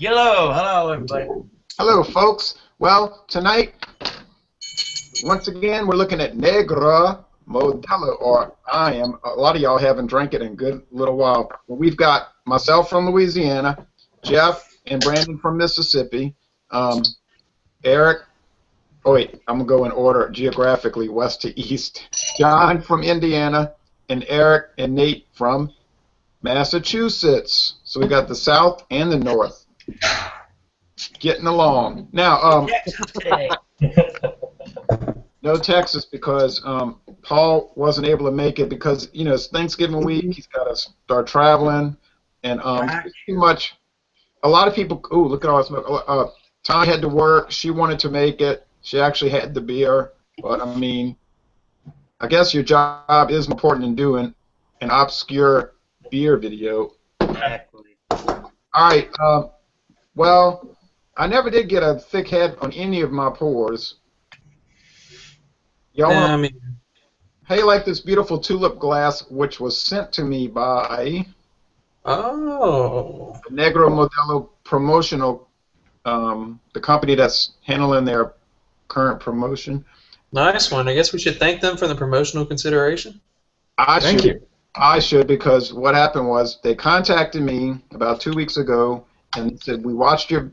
Hello, everybody. Hello, folks. Well, tonight, once again, we're looking at Negra Modelo, or I am. A lot of y'all haven't drank it in a good little while. We've got myself from Louisiana, Jeff and Brandon from Mississippi, Eric. Oh, wait, I'm going to go in order geographically, west to east. John from Indiana, and Eric and Nate from Massachusetts. So we got the south and the north. Getting along. Now, no Texas because Paul wasn't able to make it because, you know, it's Thanksgiving week. He's got to start traveling. And too much. A lot of people, ooh, look at all this smoke. Tommy had to work. She wanted to make it. She actually had the beer. But, I mean, I guess your job is important in doing an obscure beer video. Exactly. All right. Well, I never did get a thick head on any of my pours. Y'all hey, like this beautiful tulip glass, which was sent to me by the Negra Modelo promotional, the company that's handling their current promotion. Nice one. I guess we should thank them for the promotional consideration. Thank you. I should, because what happened was they contacted me about 2 weeks ago and said, we liked your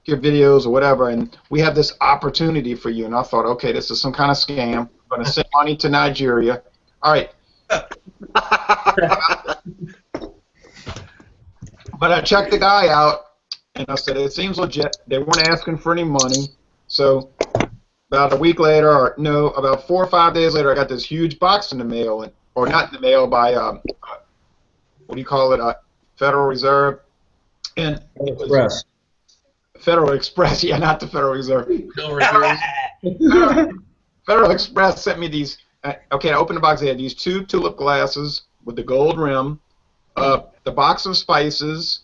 videos or whatever, and we have this opportunity for you. And I thought, okay, this is some kind of scam. I'm going to send money to Nigeria. All right. But I checked the guy out, and I said, it seems legit. They weren't asking for any money. So about a week later, or no, about 4 or 5 days later, I got this huge box in the mail, or not in the mail, by, what do you call it, Federal Reserve. And Express. Federal Express, yeah, not the Federal Reserve. Federal Express sent me these. Okay, I opened the box. They had these 2 tulip glasses with the gold rim, the box of spices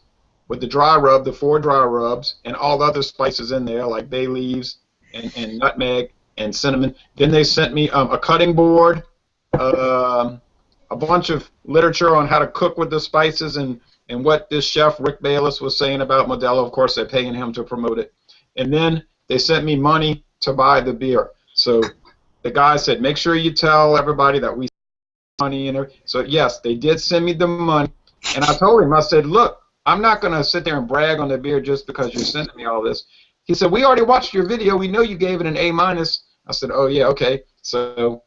with the dry rub, the 4 dry rubs, and all the other spices in there, like bay leaves and nutmeg and cinnamon. Then they sent me a cutting board, a bunch of literature on how to cook with the spices and what this chef, Rick Bayless, was saying about Modelo. Of course, they're paying him to promote it. And then they sent me money to buy the beer. So the guy said, make sure you tell everybody that we sent money in there. So, yes, they did send me the money. And I told him, I said, look, I'm not going to sit there and brag on the beer just because you're sending me all this. He said, we already watched your video. We know you gave it an A-. I said, oh, yeah, okay. So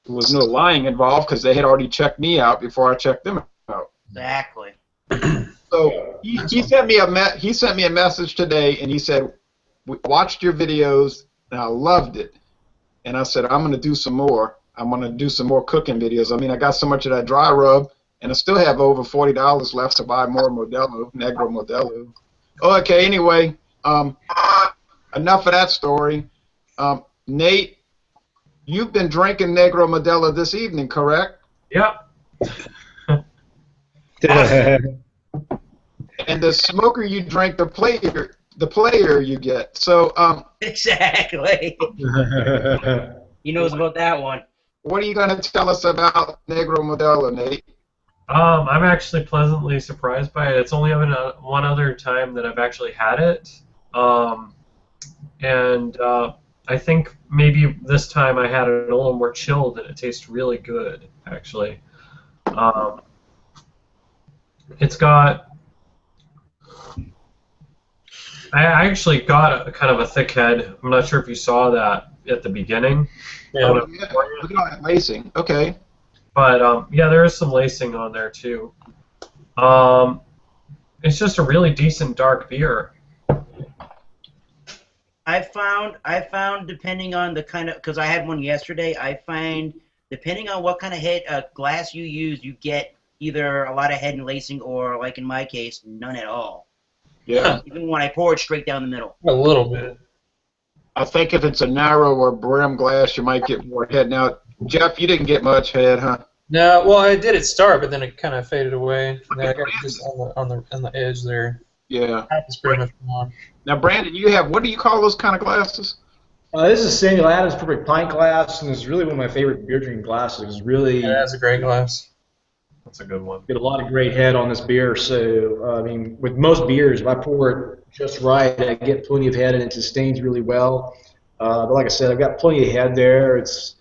there was no lying involved because they had already checked me out before I checked them out. Exactly. So he sent me a message today, and he said, we watched your videos, and I loved it. And I said, I'm going to do some more. I'm going to do some more cooking videos. I mean, I got so much of that dry rub, and I still have over $40 left to buy more Modelo, Negra Modelo. Okay, anyway, enough of that story. Nate, you've been drinking Negra Modelo this evening, correct? Yep. And the smoker you drink, the player you get. So Exactly. He knows about that one. What are you going to tell us about Negra Modelo, Nate? I'm actually pleasantly surprised by it. It's only been one other time that I've actually had it, and I think maybe this time I had it a little more chilled, and it tastes really good, actually. It's got. I actually got a kind of a thick head. I'm not sure if you saw that at the beginning. Yeah, look at all that lacing. Okay. But yeah, there is some lacing on there too. It's just a really decent dark beer. I found depending on the kind of, because I had one yesterday, I find depending on what kind of glass you use, you get either a lot of head and lacing or, like in my case, none at all. Yeah. Even when I pour it straight down the middle. A little bit. I think if it's a narrow or brim glass, you might get more head. Now, Jeff, you didn't get much head, huh? No, well, I did at start, but then it kind of faded away. And then I got just on the edge there. Yeah. It's pretty much gone. Now, Brandon, you have, what do you call those kind of glasses? This is Samuel Adams Perfect Pint Glass, and it's really one of my favorite beer drinking glasses. It's really Yeah, that's a great glass. That's a good one. Get a lot of great head on this beer. So, I mean, with most beers, if I pour it just right, I get plenty of head and it sustains really well. But like I said, I've got plenty of head there. It's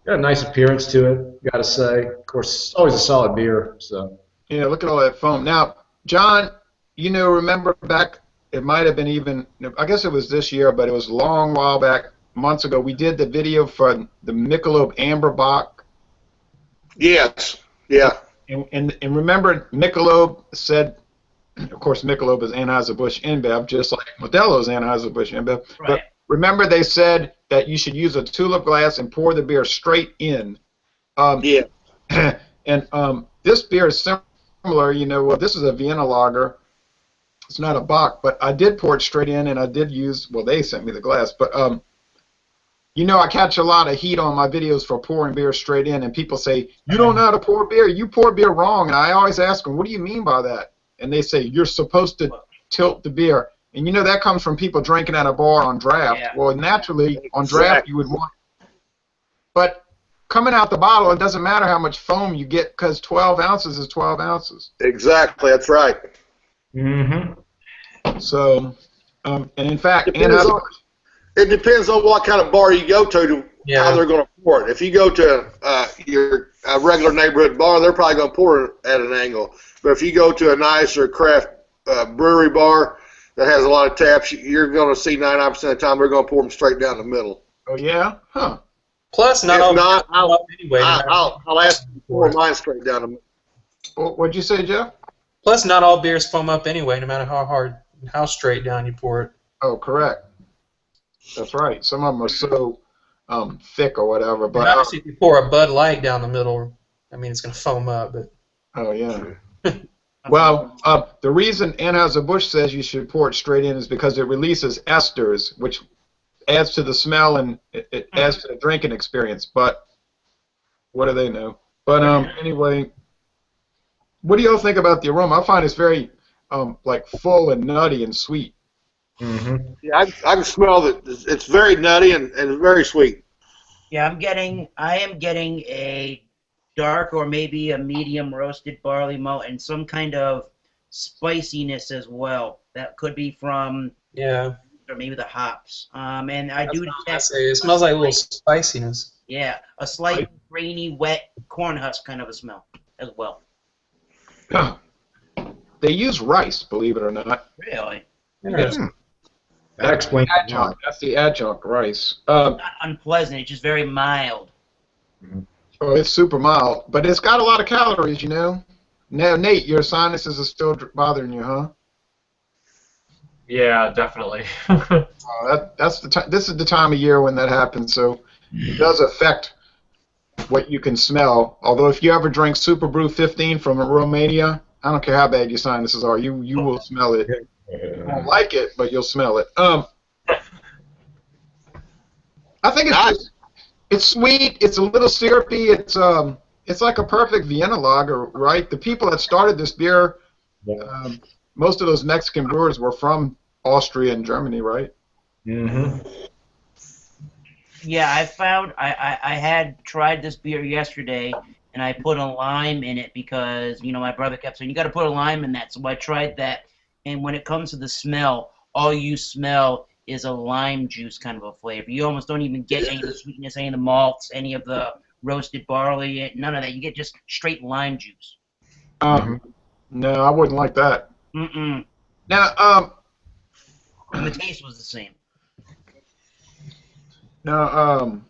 got a nice appearance to it, got to say. Of course, it's always a solid beer. So. Yeah, look at all that foam. Now, John, remember back, it might have been even, I guess it was this year, but it was a long while back, months ago, we did the video for the Michelob Amber Bock. Yes. Yeah. And remember, Michelob said, of course, Michelob is Anheuser-Busch InBev, just like Modelo is Anheuser-Busch InBev. Right. But remember, they said that you should use a tulip glass and pour the beer straight in. Yeah. And this beer is similar. Well, this is a Vienna Lager. It's not a Bock, but I did pour it straight in, and I did use. Well, they sent me the glass, but I catch a lot of heat on my videos for pouring beer straight in, and people say, you don't know how to pour beer. You pour beer wrong. And I always ask them, what do you mean by that? And they say, you're supposed to tilt the beer. And that comes from people drinking at a bar on draft. Yeah. Well, naturally, on draft, you would want. But coming out the bottle, it doesn't matter how much foam you get because 12 ounces is 12 ounces. Exactly. That's right. Mm-hmm. So, and in fact, It depends on what kind of bar you go to how they're going to pour it. If you go to your regular neighborhood bar, they're probably going to pour it at an angle. But if you go to a nicer craft brewery bar that has a lot of taps, you're going to see 99% of the time they're going to pour them straight down the middle. Oh, yeah? Huh. Plus, not If all not, anyway. I'll ask them to pour mine straight down the middle. What'd you say, Jeff? Plus, not all beers foam up anyway, no matter how straight down you pour it. Oh, correct. That's right. Some of them are so thick or whatever. But obviously, if you pour a Bud Light down the middle, I mean, it's going to foam up. But oh, yeah. Well, the reason Anheuser-Busch says you should pour it straight in is because it releases esters, which adds to the smell and it adds to the drinking experience. But what do they know? But anyway, what do y'all think about the aroma? I find it's very like full and nutty and sweet. Mm-hmm. Yeah, I can smell that it's very nutty and very sweet. Yeah, I am getting a dark or maybe a medium roasted barley malt and some kind of spiciness as well. That could be from or maybe the hops. And I do detect. It smells like a little spiciness. Yeah, a slight grainy, wet corn husk kind of a smell as well. They use rice, believe it or not. Really? That explains it. Adjunct. That's the adjunct rice. Not unpleasant. It's just very mild. Oh, it's super mild, but it's got a lot of calories, Now, Nate, your sinuses are still bothering you, huh? Yeah, definitely. This is the time of year when that happens, so it does affect what you can smell. Although if you ever drink Super Brew 15 from Romania, I don't care how bad your sinuses are, you will smell it. You won't like it, but you'll smell it. I think it's sweet. It's a little syrupy. It's like a perfect Vienna Lager, right? The people that started this beer, most of those Mexican brewers were from Austria and Germany, right? Mm-hmm. Yeah, I had tried this beer yesterday, and I put a lime in it because my brother kept saying you got to put a lime in that. So I tried that, and when it comes to the smell, all you smell is a lime juice kind of a flavor. You almost don't even get any of the sweetness, any of the malts, any of the roasted barley, none of that. You get just straight lime juice. No, I wouldn't like that. Mm-mm. Now, And the taste was the same. Now,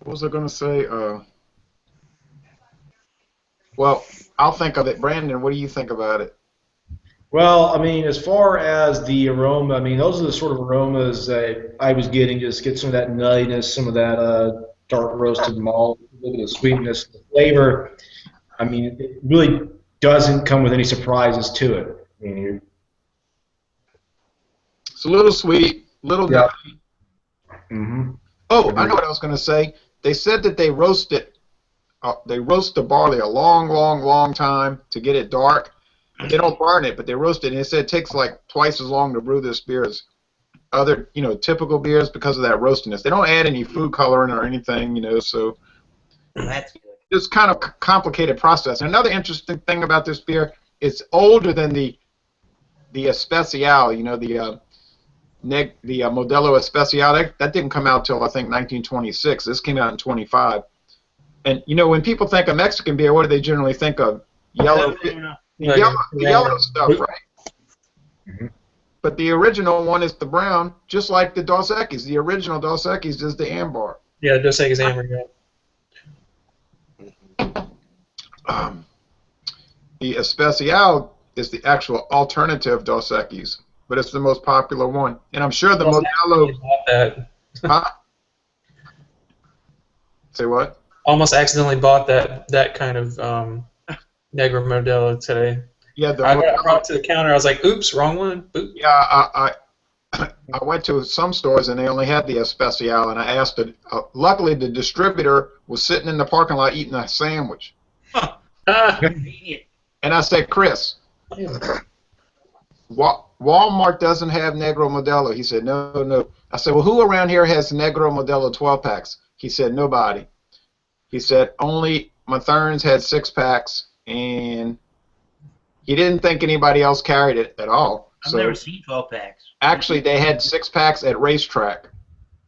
what was I going to say? Well, I'll think of it. Brandon, what do you think about it? Well, I mean, as far as the aroma, I mean, those are the sort of aromas that I was getting. Just get some of that nuttiness, some of that dark roasted malt, a little bit of sweetness, the flavor. I mean, it really doesn't come with any surprises to it. I mean, It's a little sweet, little nutty. Mm-hmm. Oh, I know what I was going to say. They said that they roast it. They roast the barley a long, long, long time to get it dark. They don't burn it, but they roast it. And they said it takes like twice as long to brew this beer as other, typical beers because of that roastiness. They don't add any food coloring or anything, so. That's good. It's kind of complicated process. Another interesting thing about this beer, it's older than the Especial. You know, the Modelo Especial. That didn't come out till I think 1926. This came out in 25. And you know, when people think of Mexican beer, what do they generally think of? Yellow stuff, right? Mm-hmm. But the original one is the brown, just like the Dos Equis. The original Dos Equis is the amber. Yeah, Dos Equis amber. Yeah. The Especial is the actual alternative Dos Equis, but it's the most popular one. And I'm sure the Modelo. Huh? Say what? Almost accidentally bought that kind of Negra Modelo today. Yeah, I brought it to the counter. I was like, "Oops, wrong one." Oops. Yeah, I went to some stores and they only had the Especial, and I asked it. Luckily, the distributor was sitting in the parking lot eating a sandwich. And I said, "Chris, Walmart doesn't have Negra Modelo." He said, "No." I said, "Well, who around here has Negra Modelo 12 packs?" He said, "Nobody." He said, "Only Matherns had 6 packs, and he didn't think anybody else carried it at all." I've never seen 12 packs. Actually, they had 6 packs at Racetrack.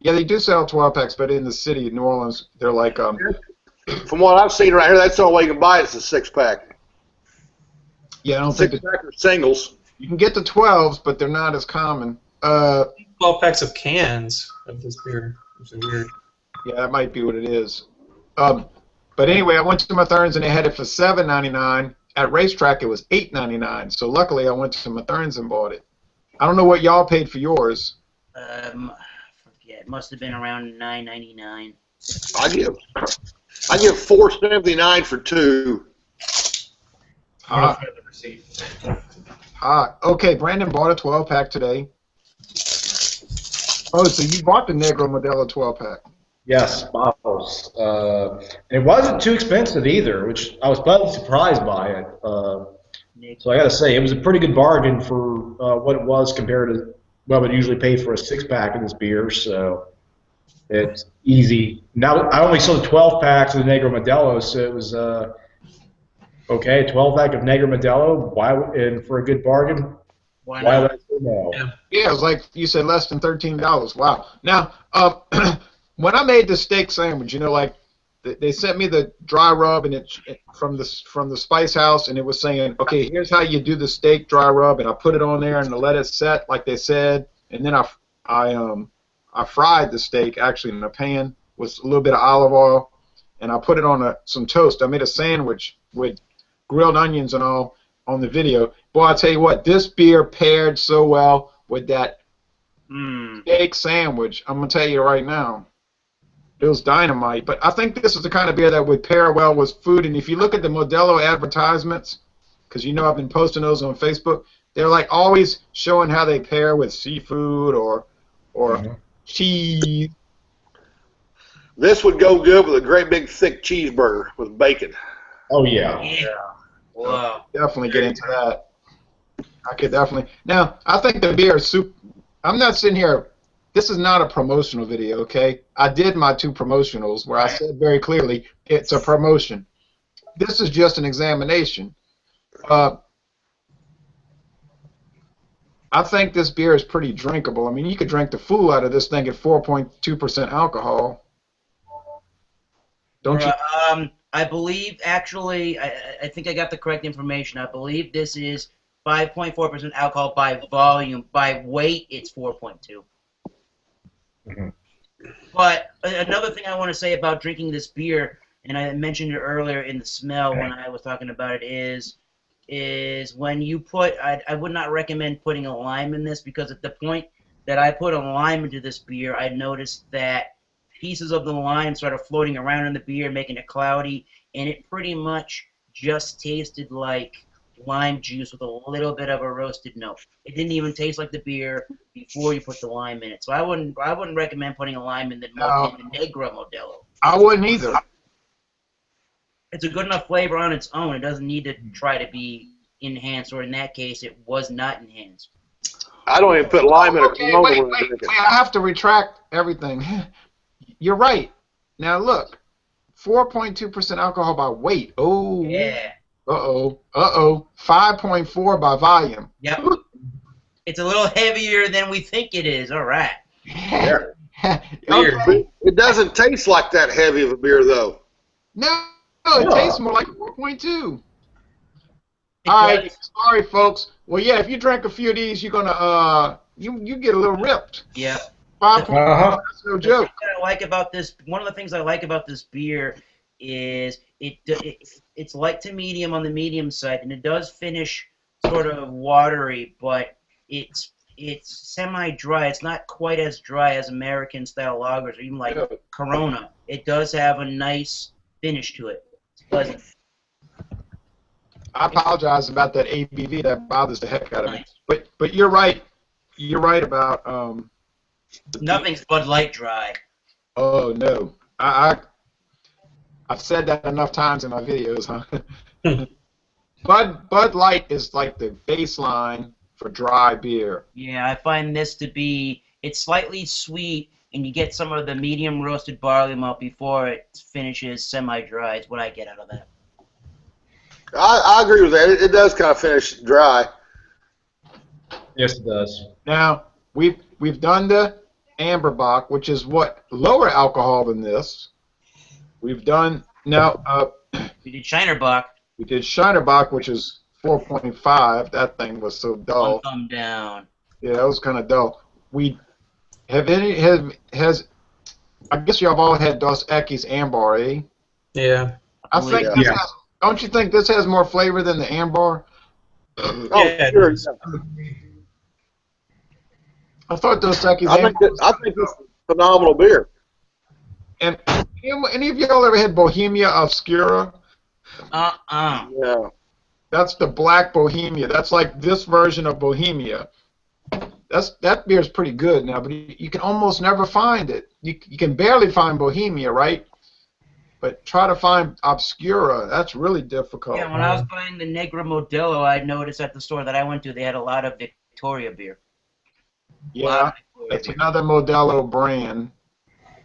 Yeah, they do sell 12 packs, but in the city of New Orleans, they're like From what I've seen right here, that's the only way you can buy it. It's a 6-pack. Yeah, I don't think 6-pack or singles. You can get the 12s, but they're not as common. 12 packs of cans of this beer. It's weird. Yeah, that might be what it is. But anyway, I went to Matherns and they had it for $7.99. At Racetrack, it was $8.99. So luckily, I went to Matherns and bought it. I don't know what y'all paid for yours. I forget. It must have been around $9.99. I give $4.79 for 2. Okay, Brandon bought a 12-pack today. Oh, so you bought the Negra Modelo 12-pack. Yes, bottles. It wasn't too expensive either, which I was pleasantly surprised by it. So I got to say, it was a pretty good bargain for what it was compared to what I would usually pay for a 6-pack of this beer. So it's easy. Now I only sold 12 packs of the Negra Modelo, so it was okay. 12-pack of Negra Modelo. Why? And for a good bargain. Why would I say no? Yeah, it was like you said, less than $13. Wow. Now, when I made the steak sandwich, you know, like they sent me the dry rub and it from the Spice House, and it was saying, okay, here's how you do the steak dry rub, and I put it on there and I let it set like they said, and then I fried the steak actually in a pan with a little bit of olive oil, and I put it on some toast. I made a sandwich with grilled onions and all on the video. Boy, I tell you what, this beer paired so well with that steak sandwich. I'm gonna tell you right now. It was dynamite, but I think this is the kind of beer that would pair well with food. And if you look at the Modelo advertisements, because you know I've been posting those on Facebook, they're like always showing how they pair with seafood or cheese. This would go good with a great big thick cheeseburger with bacon. Oh yeah. Wow. Definitely get into that. I could definitely. Now I think the beer is super. I'm not sitting here. This is not a promotional video, okay? I did my 2 promotionals where I said very clearly it's a promotion. This is just an examination. I think this beer is pretty drinkable. I mean, you could drink the fool out of this thing at 4.2% alcohol. Don't you? I believe, actually, I think I got the correct information. I believe this is 5.4% alcohol by volume. By weight, it's 4.2. But another thing I want to say about drinking this beer, and I mentioned it earlier in the smell when I was talking about it, is when you put, I would not recommend putting a lime in this, because at the point that I put a lime into this beer, I noticed that pieces of the lime started floating around in the beer, making it cloudy, and it pretty much just tasted like lime juice with a little bit of a roasted note. It didn't even taste like the beer before you put the lime in it. So I wouldn't recommend putting a lime in the Negra Modelo. I wouldn't either. It's a good enough flavor on its own. It doesn't need to try to be enhanced, or in that case, it was not enhanced. I don't even put lime in a Corona. Wait, I have to retract everything. You're right. Now look, 4.2% alcohol by weight. Oh. Yeah. Uh-oh. Uh-oh. 5.4 by volume. Yep. It's a little heavier than we think it is. All right. Yeah. Okay. It doesn't taste like that heavy of a beer, though. No, it tastes more like 4.2. All right, sorry, folks. Well, yeah, if you drink a few of these, you're gonna you get a little ripped. Yeah. 5.2. That's no joke. One of the things I like about this beer is it's light to medium on the medium side, and it does finish sort of watery, but it's semi-dry. It's not quite as dry as American-style lagers or even like Corona. It does have a nice finish to it. It's pleasant. I apologize about that ABV. That bothers the heck out of me. But you're right. You're right about Nothing's Bud Light dry. Oh no, I've said that enough times in my videos, huh? Bud Light is like the baseline for dry beer. Yeah, I find this to be, it's slightly sweet, and you get some of the medium roasted barley malt before it finishes semi-dry. Is what I get out of that. I agree with that. It does kind of finish dry. Yes, it does. Now we've done the Amber Bock, which is what lower alcohol than this. We've done now. We did Shinerbach. We did Shinerbach, which is 4.5. That thing was so dull. One thumb down. Yeah, that was kind of dull. We have I guess y'all have all had Dos Equis Amber, eh? Yeah. I think this has, don't you think this has more flavor than the Amber? Yeah, sure. I thought Dos Equis I think it's a phenomenal beer. And any of y'all ever had Bohemia Obscura? Yeah. That's the black Bohemia. That's like this version of Bohemia. That beer is pretty good now, but you can almost never find it. You can barely find Bohemia, right? But try to find Obscura. That's really difficult. Yeah, when I was buying the Negra Modelo, I noticed at the store that I went to, they had a lot of Victoria beer. Yeah, that's another Modelo brand.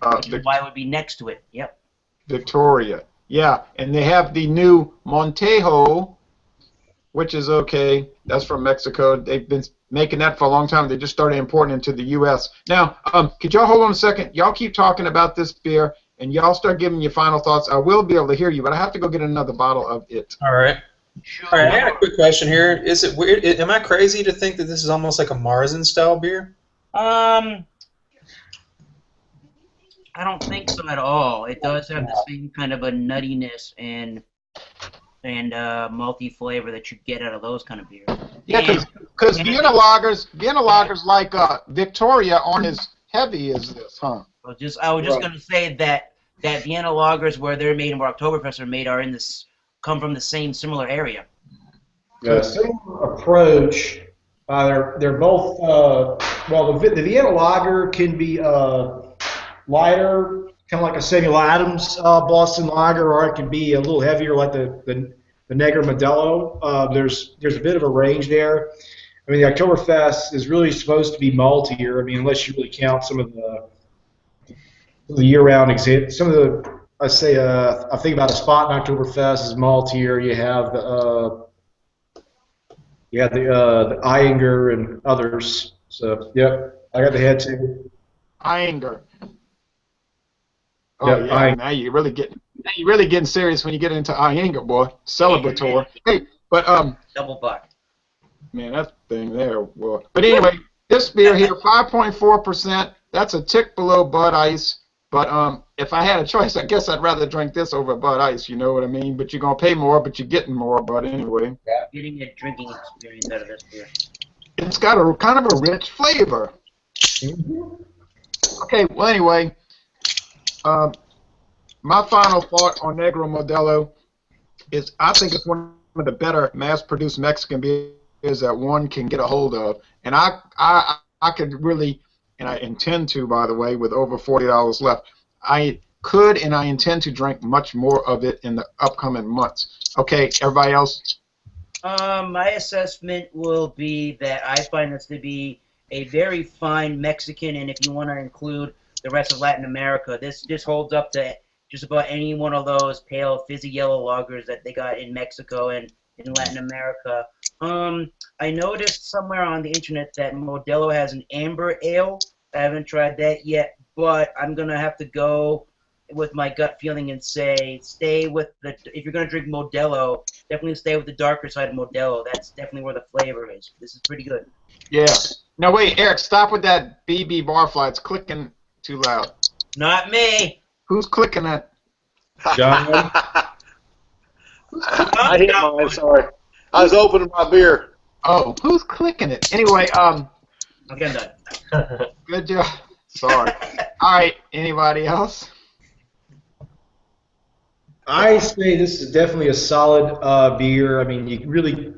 Why would be next to it? Yep. Victoria. Yeah, and they have the new Montejo, which is okay. That's from Mexico. They've been making that for a long time. They just started importing it into the U.S. Now, could y'all hold on a second? Y'all keep talking about this beer, and y'all start giving your final thoughts. I will be able to hear you, but I have to go get another bottle of it. All right. Sure. All right, I got a quick question here. Is it weird? Am I crazy to think that this is almost like a Marzen style beer? I don't think so at all. It does have the same kind of a nuttiness and malty flavor that you get out of those kind of beers. Yeah, because Vienna lagers like Victoria aren't as heavy as this, huh? I was just going to say that Vienna lagers where they're made and where Oktoberfest are made come from the same similar area. Similar approach. They're both well. The Vienna lager can be lighter, kind of like a Samuel Adams Boston lager, or it can be a little heavier, like the Negra Modelo. There's a bit of a range there. I mean, the Oktoberfest is really supposed to be maltier. I mean, unless you really count some of the year-round examples. Some of the, I think about a spot in Oktoberfest is maltier. You have the Eyinger and others. So, yep, I got the head too. Eyinger. Oh yeah, now you're really getting serious when you get into Eyinger, boy. Celebratory. Hey, but double buck. Man, that thing there. Well, but anyway, this beer here, 5.4%. That's a tick below Bud Ice. But if I had a choice, I guess I'd rather drink this over Bud Ice. You know what I mean? But you're gonna pay more, but you're getting more. But anyway, getting a drinking experience out of this beer. It's got a kind of a rich flavor. Okay. Well, anyway. My final thought on Negra Modelo is I think it's one of the better mass-produced Mexican beers that one can get a hold of, and I could really, and I intend to, by the way, with over $40 left, I could and I intend to drink much more of it in the upcoming months. Okay, everybody else? My assessment will be that I find this to be a very fine Mexican, and if you want to include the rest of Latin America, this holds up to just about any one of those pale fizzy yellow lagers that they got in Mexico and in Latin America. I noticed somewhere on the internet that Modelo has an amber ale. I haven't tried that yet, but I'm gonna have to go with my gut feeling and say stay with the. If you're gonna drink Modelo, definitely stay with the darker side of Modelo. That's definitely where the flavor is. This is pretty good. Yeah. Now wait, Eric, stop with that BB Barfly. It's clicking too loud. Not me. Who's clicking that? John? I hit mine. Sorry, I was opening my beer. Oh, who's clicking it? Anyway, Okay, I'm done. good job. Sorry. All right. Anybody else? I say this is definitely a solid beer. I mean, you really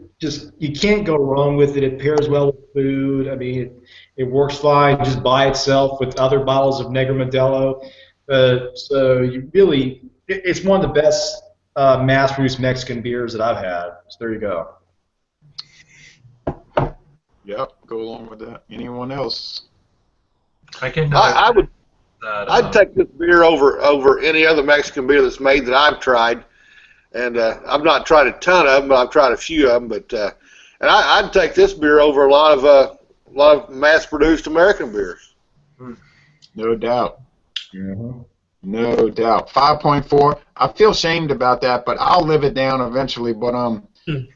you can't go wrong with it. It pairs well with food. I mean, it works fine just by itself with other bottles of Negra Modelo. So you really, it's one of the best mass-produced Mexican beers that I've had. So there you go. Yep, go along with that. Anyone else? I would. I'd take this beer over any other Mexican beer that's made that I've tried, and I've not tried a ton of them, but I've tried a few of them. But and I'd take this beer over a lot of mass-produced American beers. No doubt. Mm-hmm. No doubt. 5.4. I feel shamed about that, but I'll live it down eventually. But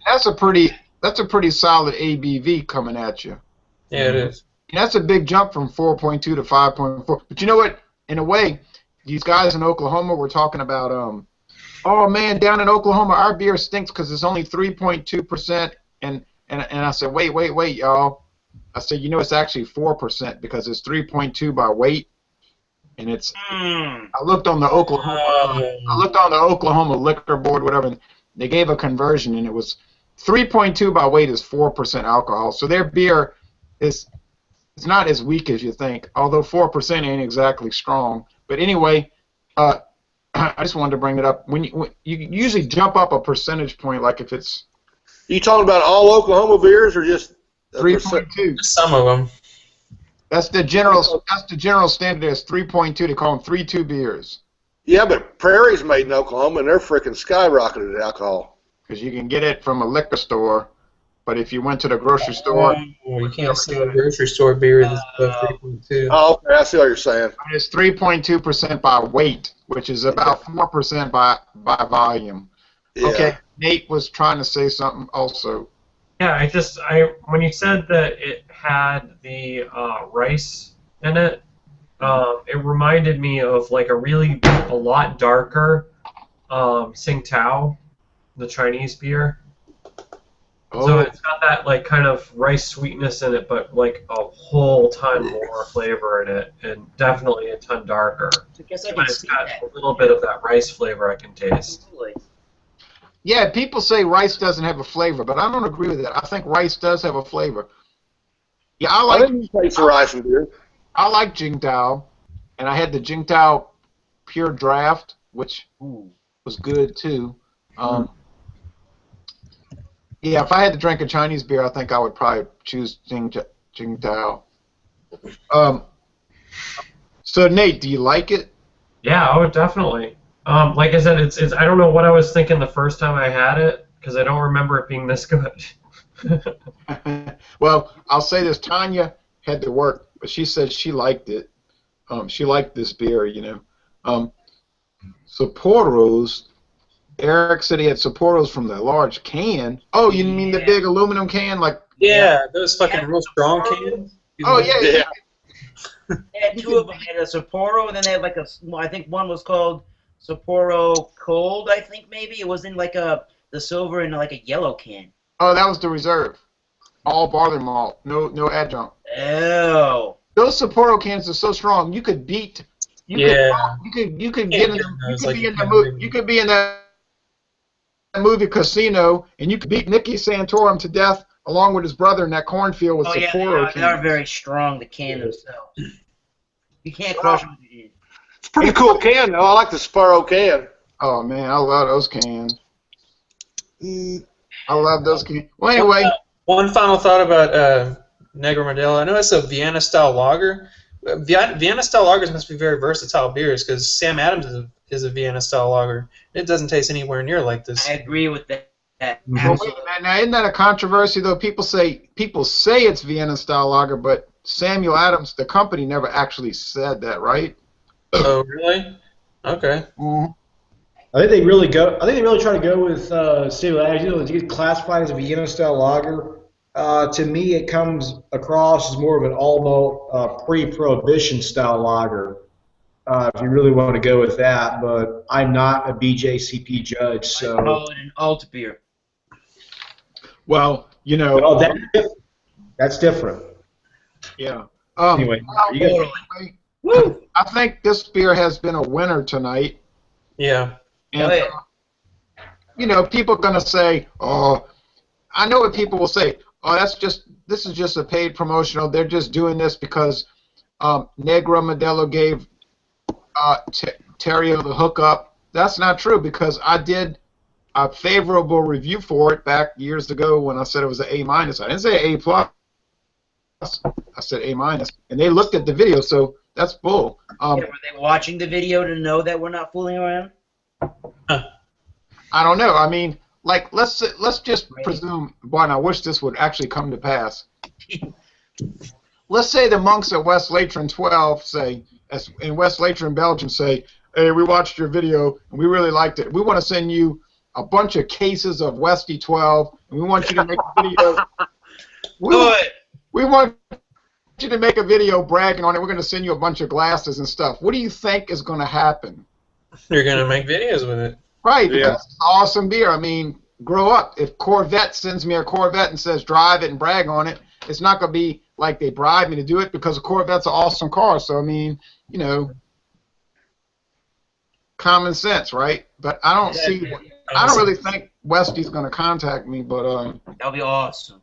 that's a pretty solid ABV coming at you. Yeah, it is. And that's a big jump from 4.2 to 5.4. But you know what? In a way, these guys in Oklahoma were talking about, oh man, down in Oklahoma, our beer stinks because it's only 3.2%. And I said, wait, y'all. I said, you know, it's actually 4% because it's 3.2 by weight. And it's. I looked on the Oklahoma Liquor Board, whatever. And they gave a conversion, and it was 3.2 by weight is 4% alcohol. So their beer is. It's not as weak as you think, although 4% ain't exactly strong. But anyway, I just wanted to bring it up. When you usually jump up a percentage point, like if it's. You talking about all Oklahoma beers or just 3.2? Some of them. That's the general standard. Is 3.2. They call them 3.2 beers. Yeah, but Prairie's made in Oklahoma, and they're freaking skyrocketed alcohol. Because you can get it from a liquor store. But if you went to the grocery store, you can't sell a grocery store beer that's above 3.2. Oh, okay, I see what you're saying. It's 3.2% by weight, which is about 4% by volume. Yeah. Okay, Nate was trying to say something also. Yeah, when you said that it had the rice in it, it reminded me of like a lot darker Tsingtao, the Chinese beer. Oh. So it's got that like kind of rice sweetness in it, but like a whole ton more flavor in it, and definitely a ton darker. I guess I But can it's see got that. a little bit of that rice flavor I can taste. Absolutely. Yeah, people say rice doesn't have a flavor, but I don't agree with that. I think rice does have a flavor. Yeah, I didn't taste the rice in beer. I like Jingdao, and I had the Jingdao Pure Draft, which was good too. Yeah, if I had to drink a Chinese beer, I think I would probably choose Jingdao. So Nate, do you like it? Yeah, I would definitely. Like I said, it's I don't know what I was thinking the first time I had it because I don't remember it being this good. Well, I'll say this: Tanya had to work, but she said she liked it. She liked this beer, you know. Sapporo's. Eric said he had Sapporo's from the large can. Oh, you mean the big aluminum can, like? Yeah, those fucking real strong cans. Oh yeah. They had two of them. They had a Sapporo, and then they had like I think one was called Sapporo Cold. I think maybe it was in like the silver and like a yellow can. Oh, that was the reserve. All barley malt, no adjunct. Oh. Those Sapporo cans are so strong. You could beat. You could get in. You could be in that movie Casino, and you could beat Nicky Santorum to death along with his brother in that cornfield with Sapporo cans. They are very strong, the can themselves. You can't crush them. It's a pretty cool can, though. I like the Sapporo can. Oh, man, I love those cans. I love those cans. Well, anyway. One final thought about Negra Modelo. I know it's a Vienna-style lager. Vienna style lagers must be very versatile beers because Sam Adams is a Vienna style lager. It doesn't taste anywhere near like this. I agree with that. Well, wait a minute. Now, isn't that a controversy though? People say it's Vienna style lager, but Samuel Adams, the company, never actually said that, right? Oh, really? Okay. Mm-hmm. I think they really try to go with Samuel Adams. To get classified as a Vienna style lager. To me, it comes across as more of an all malt pre-prohibition style lager. If you really want to go with that, but I'm not a BJCP judge, so. I call it an alt beer. Well, you know. Well, that's different. Yeah. Anyway, Woo! I think this beer has been a winner tonight. Yeah. And, you know, people are going to say, oh, I know what people will say. Oh, this is just a paid promotional. They're just doing this because Negra Modelo gave Terrio the hookup. That's not true because I did a favorable review for it back years ago when I said it was an A-. I didn't say A+. I said A-, and they looked at the video, so that's bull. Were they watching the video to know that we're not fooling around? I don't know. I mean, like, let's just presume. Boy, and I wish this would actually come to pass. Let's say the monks at West Latran 12 say, in West Latran, Belgium, say, hey, we watched your video and we really liked it. We want to send you a bunch of cases of Westy 12, and we want you to make a video. We want you to make a video bragging on it. We're going to send you a bunch of glasses and stuff. What do you think is going to happen? You're going to make videos with it. Right, because it's awesome beer. I mean, grow up. If Corvette sends me a Corvette and says drive it and brag on it, it's not going to be like they bribe me to do it because a Corvette's an awesome car. So, I mean, you know, common sense, right? But I don't really think Westy's going to contact me, but that'll be awesome.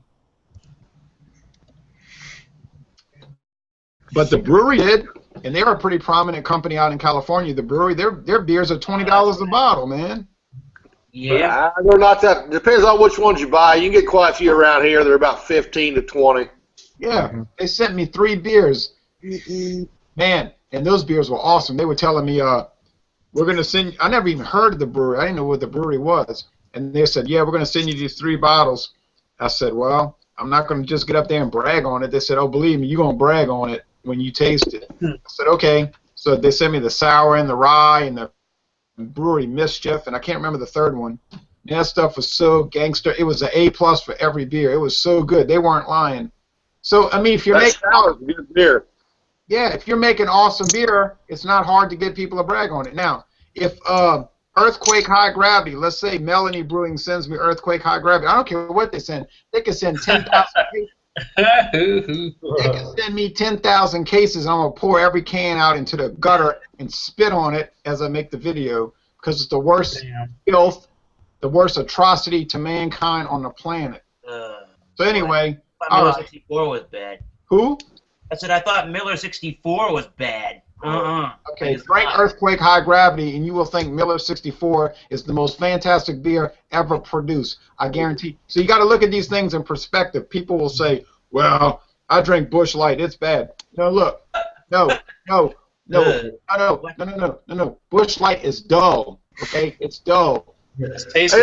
But the brewery did, and they're a pretty prominent company out in California. The brewery, their beers are $20 a bottle, man. Yeah. They're not that. Depends on which ones you buy. You can get quite a few around here. They're about 15 to 20. Yeah, they sent me 3 beers. Man, and those beers were awesome. They were telling me, we're going to send, I never even heard of the brewery. I didn't know what the brewery was. And they said, yeah, we're going to send you these 3 bottles. I said, well, I'm not going to just get up there and brag on it. They said, oh, believe me, you're going to brag on it when you taste it. I said, okay. So they sent me the sour and the rye and the brewery mischief, and I can't remember the third one. And that stuff was so gangster. It was an A+ for every beer. It was so good. They weren't lying. So, I mean, if you're making good beer. Yeah, if you're making awesome beer, it's not hard to get people to brag on it. Now, if Earthquake High Gravity, let's say Melanie Brewing sends me Earthquake High Gravity, I don't care what they send. They can send 10,000 cases. They can send me 10,000 cases, and I'm going to pour every can out into the gutter and spit on it as I make the video because it's the worst filth, the worst atrocity to mankind on the planet. So anyway, I thought Miller 64 was bad. Who? I said I thought Miller 64 was bad. Okay, drink Earthquake High Gravity, and you will think Miller 64 is the most fantastic beer ever produced. I guarantee. So you got to look at these things in perspective. People will say, well, I drink Busch Light. It's bad. No, look. No. Busch Light is dull. Okay? It's dull. It's tasty.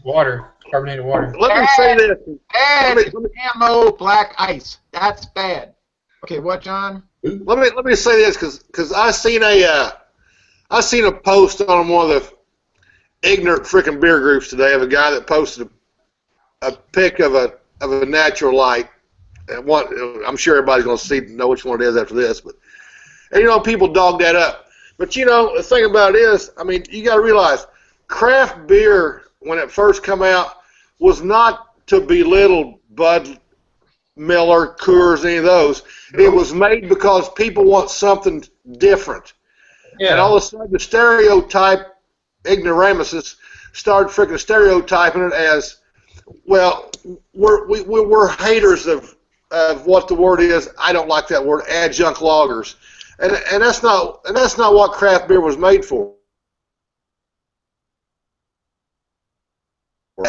Water. Carbonated water. Let me say this. And GMO black ice. That's bad. Okay, what, John? Let me say this because I seen a post on one of the ignorant freaking beer groups today of a guy that posted a pic of a natural light. And I'm sure everybody's going to know which one it is after this, and you know people dog that up. But you know the thing about it is, I mean, you got to realize craft beer when it first come out was not to belittle Bud, Miller, Coors, any of those. It was made because people want something different. Yeah. And all of a sudden the stereotype ignoramuses started freaking stereotyping it as, well, we're haters of what the word is. I don't like that word, adjunct lagers. And that's not what craft beer was made for.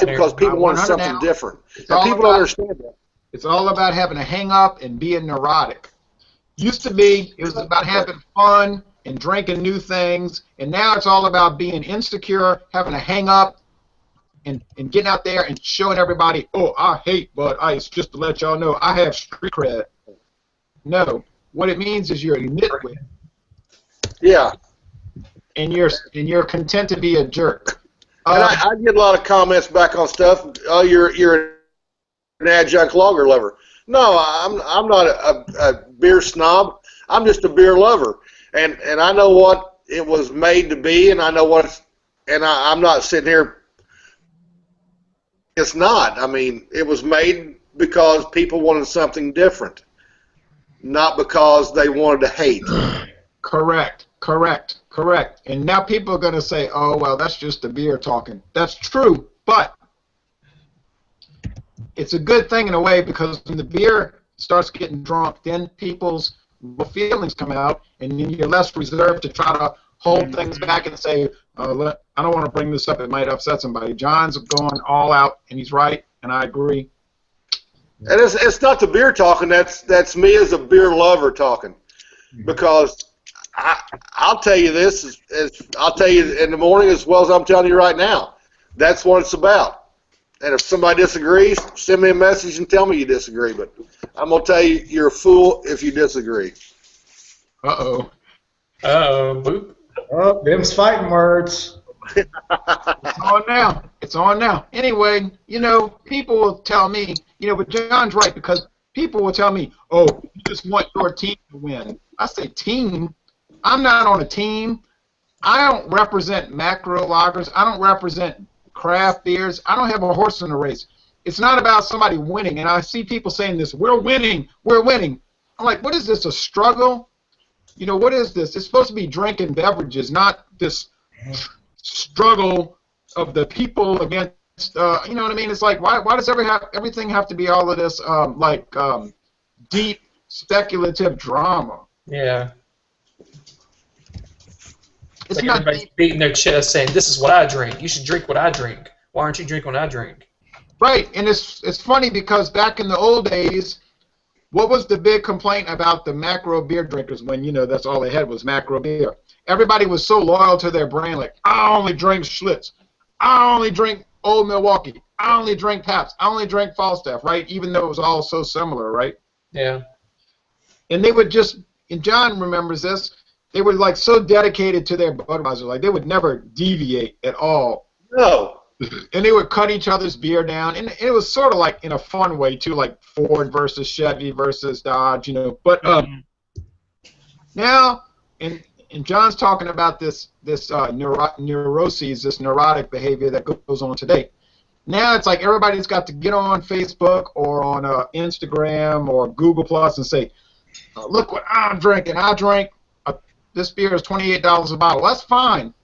Because people wanted something different. And people don't understand that. It's all about having a hang-up and being neurotic. Used to be, it was about having fun and drinking new things, and now it's all about being insecure, having to hang up, and getting out there and showing everybody, oh, I hate Bud Ice, just to let y'all know I have street cred. No, what it means is you're a nitwit. Yeah. And you're content to be a jerk. And I get a lot of comments back on stuff. Oh, you're an adjunct lager lover. No, I'm not a beer snob. I'm just a beer lover, and I know what it was made to be, and I know what, and I'm not sitting here. It's not. I mean, it was made because people wanted something different, not because they wanted to hate. Correct. And now people are going to say, oh, well, that's just the beer talking. That's true, but it's a good thing in a way, because when the beer starts getting drunk, then people's feelings come out, and then you're less reserved to try to hold things back and say, I don't want to bring this up, it might upset somebody. John's going all out, and he's right, and I agree. And it's not the beer talking, that's me as a beer lover talking. Because I'll tell you this, I'll tell you in the morning as well as I'm telling you right now. That's what it's about. And if somebody disagrees, send me a message and tell me you disagree. But I'm going to tell you, you're a fool if you disagree. Uh-oh. Boop. Oh, them's fighting words. It's on now. Anyway, people will tell me, but John's right, because people will tell me, oh, you just want your team to win. I say team. I'm not on a team. I don't represent macro lagers. I don't represent craft beers. I don't have a horse in the race. It's not about somebody winning. And I see people saying this, we're winning. I'm like, what is this, a struggle? What is this? It's supposed to be drinking beverages, not this struggle of the people against, you know what I mean? It's like, why does everything have to be all of this, deep, speculative drama? Yeah. It's like not everybody's beating their chest saying, this is what I drink. You should drink what I drink. Why aren't you drinking what I drink? Right, and it's funny because back in the old days, what was the big complaint about the macro beer drinkers when, that's all they had was macro beer? Everybody was so loyal to their brand, like, I only drink Schlitz. I only drink Old Milwaukee. I only drink Pabst. I only drink Falstaff, right? Even though it was all so similar, right? Yeah. And they would just, and John remembers this, they were like so dedicated to their Budweiser, like they would never deviate at all. No. And they would cut each other's beer down, and it was sort of like in a fun way too, like Ford versus Chevy versus Dodge, But now, and John's talking about this neuroses, this neurotic behavior that goes on today. Now it's like everybody's got to get on Facebook or on Instagram or Google Plus and say, look what I'm drinking. I drank. This beer is $28 a bottle. That's fine.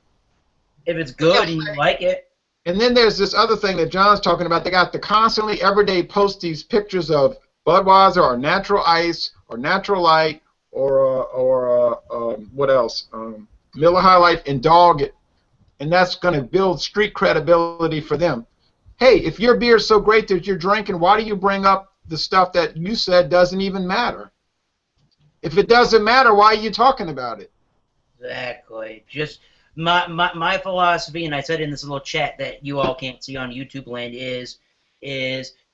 If it's good and you like it. And then there's this other thing that John's talking about. They got to constantly, every day, post these pictures of Budweiser or Natural Ice or Natural Light or what else? Miller High Life, and dog it. And that's going to build street credibility for them. Hey, if your beer is so great that you're drinking, why do you bring up the stuff that you said doesn't even matter? If it doesn't matter, why are you talking about it? Exactly. Just my philosophy, and I said in this little chat that you all can't see on YouTube land, is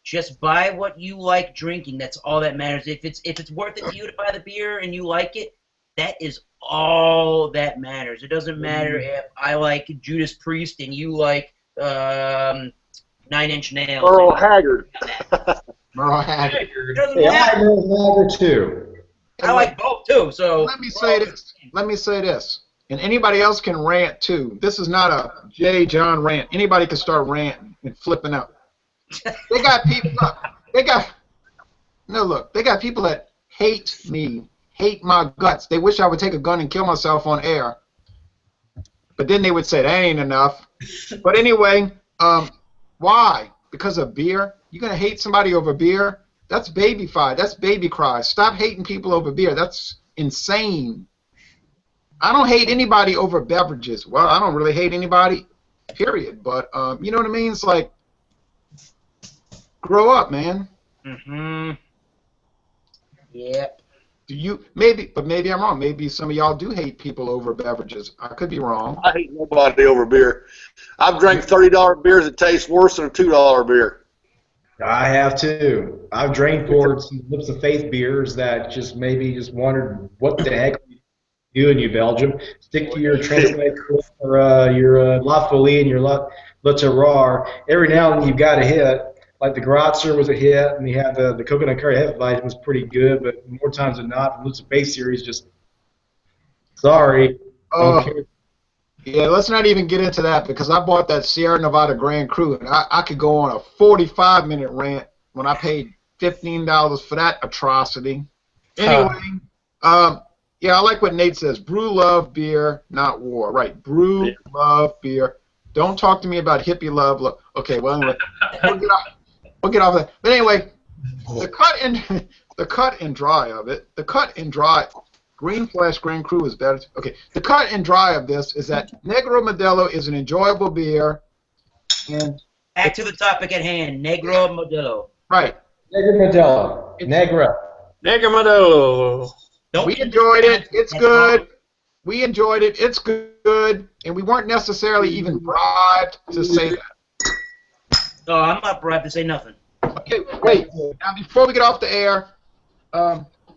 just buy what you like drinking. That's all that matters. If it's worth it to you to buy the beer and you like it, that is all that matters. It doesn't matter if I like Judas Priest and you like 9 Inch Nails. Earl Haggard. Merle Haggard. It doesn't Yeah, I matter. know Lager too. I like both too. So Let me say this, and anybody else can rant too. This is not a J. John rant. Anybody can start ranting and flipping out. They got people. They got people that hate me, hate my guts. They wish I would take a gun and kill myself on air. But then they would say that ain't enough. But anyway, why? Because of beer? You're gonna hate somebody over beer? That's baby-fied. That's baby cry. Stop hating people over beer. That's insane. I don't hate anybody over beverages. Well, I don't really hate anybody, period. But you know what I mean? It's like, grow up, man. Mm-hmm. Yep. Do you maybe? But maybe I'm wrong. Maybe some of y'all do hate people over beverages. I could be wrong. I hate nobody over beer. I've drank $30 beers that taste worse than a $2 beer. I have too. I've drank for some Lips of Faith beers that just maybe just wondered what the heck are you doing, you Belgium. Stick to your Transatlantic or your La Folie and your La Terroir. Every now and then you've got a hit. Like the Grotzer was a hit, and you had the Coconut Curry Hefeweizen was pretty good, but more times than not, the Lips of Faith series just sorry. Don't care. Yeah, let's not even get into that because I bought that Sierra Nevada Grand Cru, and I could go on a 45-minute rant when I paid $15 for that atrocity. Anyway, yeah, I like what Nate says. Brew, love, beer, not war. Right, brew, love, beer. Don't talk to me about hippie love. Okay, well, anyway, we'll get off of that. But anyway, the cut and dry of it, the cut and dry, Green Flash Grand Cru is better. Okay, the cut and dry of this is that Negra Modelo is an enjoyable beer. And back to the topic at hand, Negra Modelo. Right. Negra Modelo. Negra Modelo. We enjoyed it. It's good. We enjoyed it. It's good. And we weren't necessarily even bribed to say that. No, I'm not bribed to say nothing. Okay, wait. Now, before we get off the air,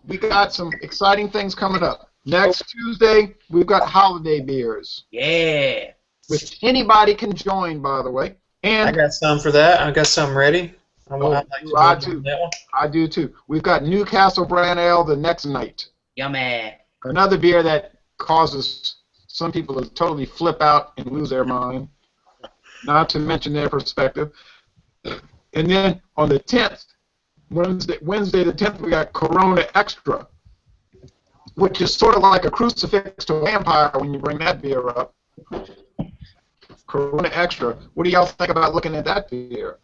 we got some exciting things coming up. Next Tuesday, we've got holiday beers. Yeah. Which anybody can join, by the way. And I got some for that. I got some ready. I do too. We've got Newcastle Brand Ale the next night. Yummy. Another beer that causes some people to totally flip out and lose their mind, not to mention their perspective. And then on the 10th, Wednesday the 10th, we got Corona Extra, which is sort of like a crucifix to a vampire when you bring that beer up. Corona Extra. What do y'all think about looking at that beer?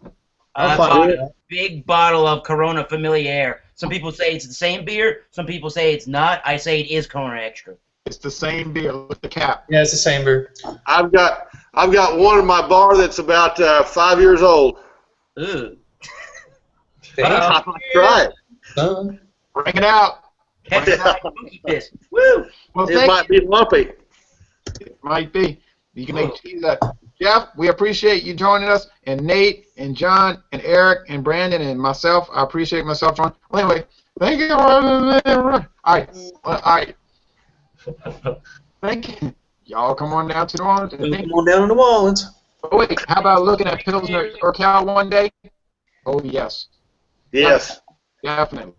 I bought a big bottle of Corona Familiar. Some people say it's the same beer. Some people say it's not. I say it is Corona Extra. It's the same beer with the cap. Yeah, it's the same beer. I've got one in my bar that's about 5 years old. Ooh. Try it. Bring it out. Woo! Well, it might be lumpy. It might be. You can make cheese that. Jeff, we appreciate you joining us, and Nate, and John, and Eric, and Brandon, and myself. I appreciate myself joining. Well, anyway, thank you. All right. Thank you. Y'all come on down to New Orleans. Come on down to New Orleans. Oh, wait, how about looking at Pilsner or Cal one day? Oh, yes. Yes. Definitely.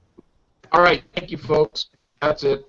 All right, thank you, folks. That's it.